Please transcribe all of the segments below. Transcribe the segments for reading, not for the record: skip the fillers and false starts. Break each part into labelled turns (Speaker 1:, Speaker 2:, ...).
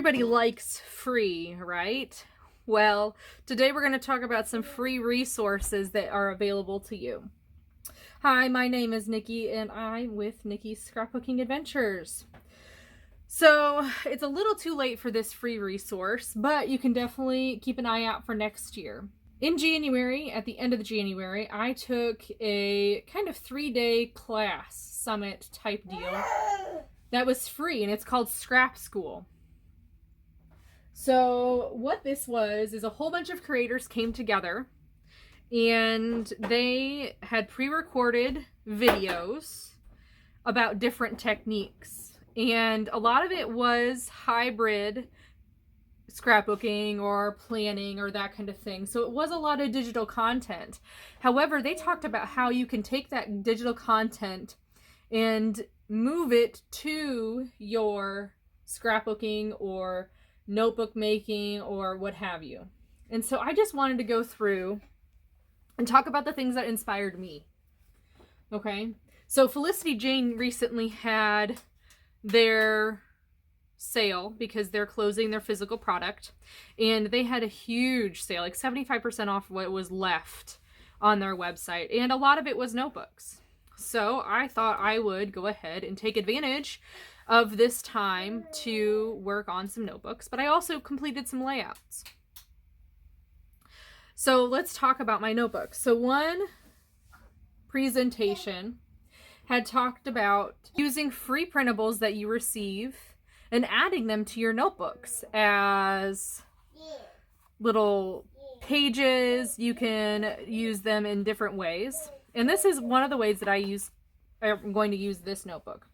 Speaker 1: Everybody likes free, right? Well, today we're going to talk about some free resources that are available to you. Hi, my name is Nikki and I'm with Nikki's Scrapbooking Adventures. So it's a little too late for this free resource, but you can definitely keep an eye out for next year. In January, at the end of January, I took a kind of 3-day class summit type deal that was free, and it's called Scrap School. So what this was is a whole bunch of creators came together and they had pre-recorded videos about different techniques. And a lot of it was hybrid scrapbooking or planning or that kind of thing. So it was a lot of digital content. However, they talked about how you can take that digital content and move it to your scrapbooking or notebook making or what have you. And so I just wanted to go through and talk about the things that inspired me. Okay, so Felicity Jane recently had their sale because they're closing their physical product, and they had a huge sale, like 75% off what was left on their website, and a lot of it was notebooks. So I thought I would go ahead and take advantage of this time to work on some notebooks, but I also completed some layouts. So let's talk about my notebooks. So one presentation had talked about using free printables that you receive and adding them to your notebooks as little pages. You can use them in different ways. And this is one of the ways that I'm going to use this notebook.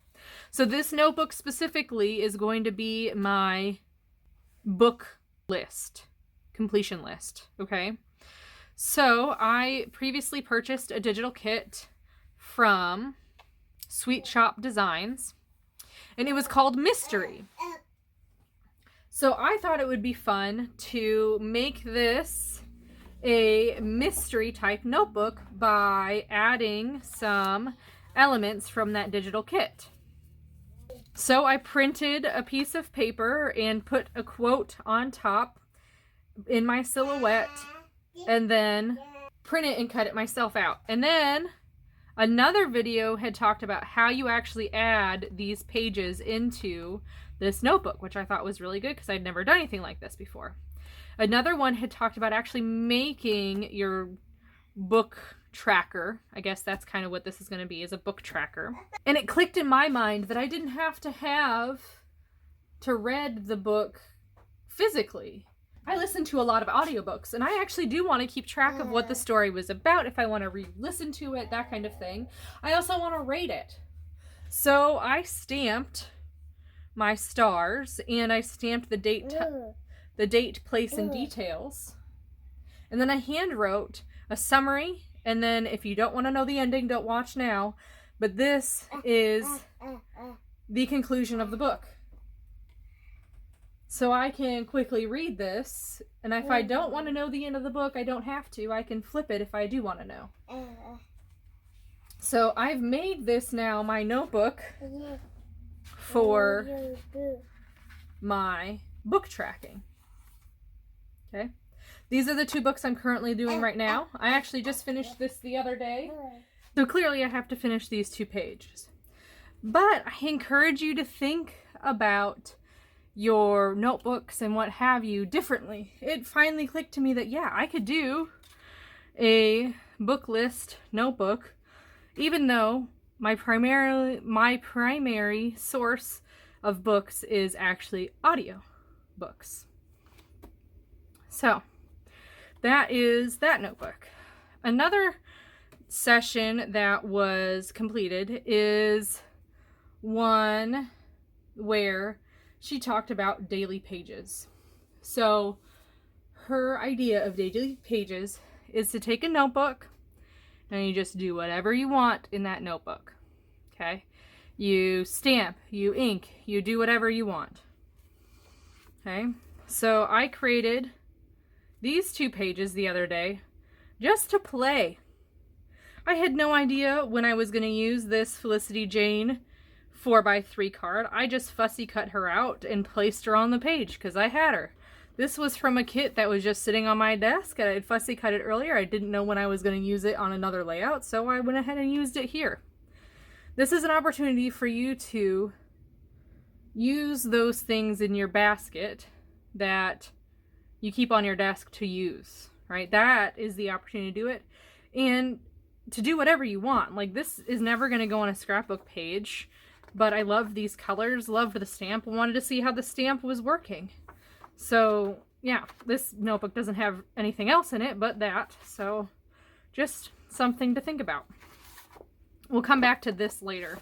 Speaker 1: So this notebook specifically is going to be my book list, completion list, okay? So I previously purchased a digital kit from Sweet Shop Designs, and it was called Mystery. So I thought it would be fun to make this a mystery type notebook by adding some elements from that digital kit. So I printed a piece of paper and put a quote on top in my silhouette and then print it and cut it myself out. And then another video had talked about how you actually add these pages into this notebook, which I thought was really good because I'd never done anything like this before. Another one had talked about actually making your book tracker. I guess that's kind of what this is going to be, is a book tracker. And it clicked in my mind that I didn't have to read the book physically. I listen to a lot of audiobooks, and I actually do want to keep track of what the story was about, if I want to re-listen to it, that kind of thing. I also want to rate it. So I stamped my stars, and I stamped the date, place, and details. And then I hand wrote a summary. And then if you don't want to know the ending, don't watch now. But this is the conclusion of the book. So I can quickly read this. And if I don't want to know the end of the book, I don't have to. I can flip it if I do want to know. So I've made this now my notebook for my book tracking. Okay. These are the two books I'm currently doing right now. I actually just finished this the other day. So clearly I have to finish these 2 pages. But I encourage you to think about your notebooks and what have you differently. It finally clicked to me that, yeah, I could do a book list notebook, even though my primary source of books is actually audio books. So that is that notebook. Another session that was completed is one where she talked about daily pages. So her idea of daily pages is to take a notebook and you just do whatever you want in that notebook. Okay? You stamp, you ink, you do whatever you want. Okay? So I created these 2 pages the other day just to play. I had no idea when I was going to use this Felicity Jane 4x3 card. I just fussy cut her out and placed her on the page because I had her. This was from a kit that was just sitting on my desk. I had fussy cut it earlier. I didn't know when I was going to use it on another layout, so I went ahead and used it here. This is an opportunity for you to use those things in your basket that you keep on your desk to use, right? That is the opportunity to do it. And to do whatever you want. Like, this is never going to go on a scrapbook page, but I love these colors, loved the stamp, wanted to see how the stamp was working. So yeah, this notebook doesn't have anything else in it but that, so just something to think about. We'll come back to this later.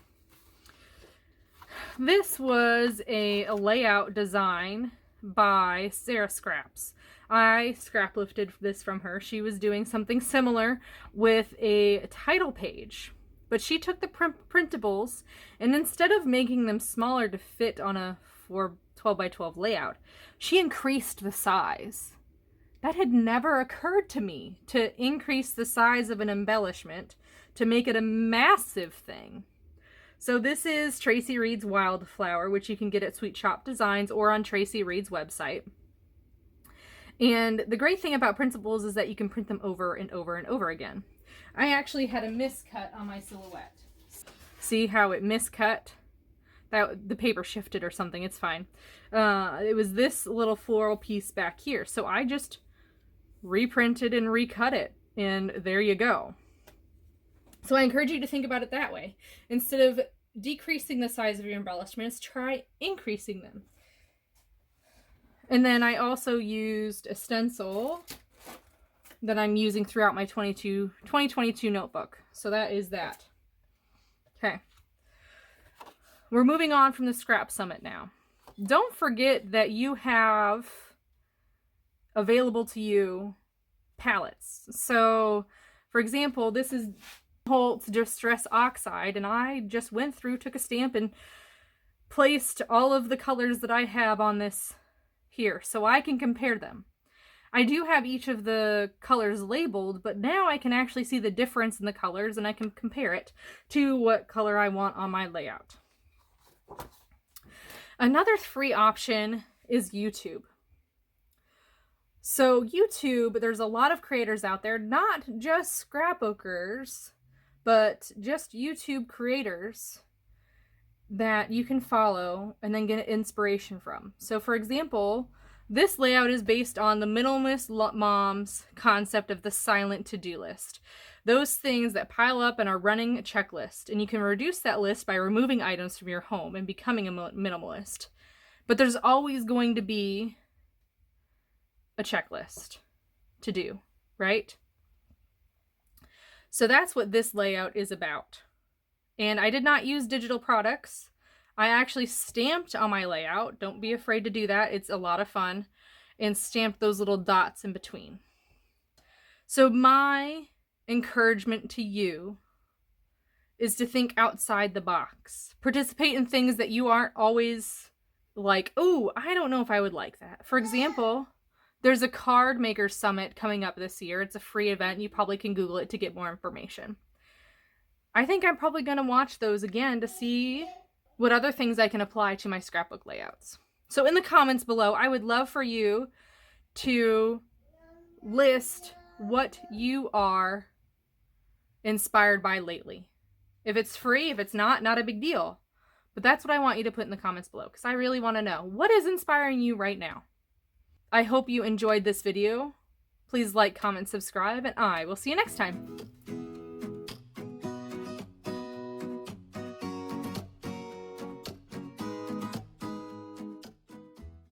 Speaker 1: This was a layout design by Sarah Scraps. I scrap lifted this from her. She was doing something similar with a title page, but she took the printables and instead of making them smaller to fit on a 12 by 12 layout, she increased the size. That had never occurred to me, to increase the size of an embellishment to make it a massive thing. So this is Tracy Reed's Wildflower, which you can get at Sweet Shop Designs or on Tracy Reed's website. And the great thing about printables is that you can print them over and over and over again. I actually had a miscut on my silhouette. See how it miscut? That the paper shifted or something. It's fine. It was this little floral piece back here. So I just reprinted and recut it. And there you go. So I encourage you to think about it that way. Instead of decreasing the size of your embellishments, try increasing them. And then I also used a stencil that I'm using throughout my 2022 notebook. So that is that. Okay. We're moving on from the Scrap Summit now. Don't forget that you have available to you palettes. So, for example, this is Holt's Distress Oxide, and I just went through, took a stamp, and placed all of the colors that I have on this here, so I can compare them. I do have each of the colors labeled, but now I can actually see the difference in the colors, and I can compare it to what color I want on my layout. Another free option is YouTube. So YouTube, there's a lot of creators out there, not just scrapbookers, but just YouTube creators that you can follow and then get inspiration from. So for example, this layout is based on the Minimalist Mom's concept of the silent to-do list. Those things that pile up and are running a checklist, and you can reduce that list by removing items from your home and becoming a minimalist. But there's always going to be a checklist to do, right? So that's what this layout is about. And I did not use digital products. I actually stamped on my layout. Don't be afraid to do that. It's a lot of fun. And stamped those little dots in between. So my encouragement to you is to think outside the box. Participate in things that you aren't always like, oh, I don't know if I would like that. For example, there's a card maker summit coming up this year. It's a free event. You probably can Google it to get more information. I think I'm probably going to watch those again to see what other things I can apply to my scrapbook layouts. So in the comments below, I would love for you to list what you are inspired by lately. If it's free, if it's not a big deal. But that's what I want you to put in the comments below, because I really want to know, what is inspiring you right now? I hope you enjoyed this video. Please like, comment, subscribe, and I will see you next time.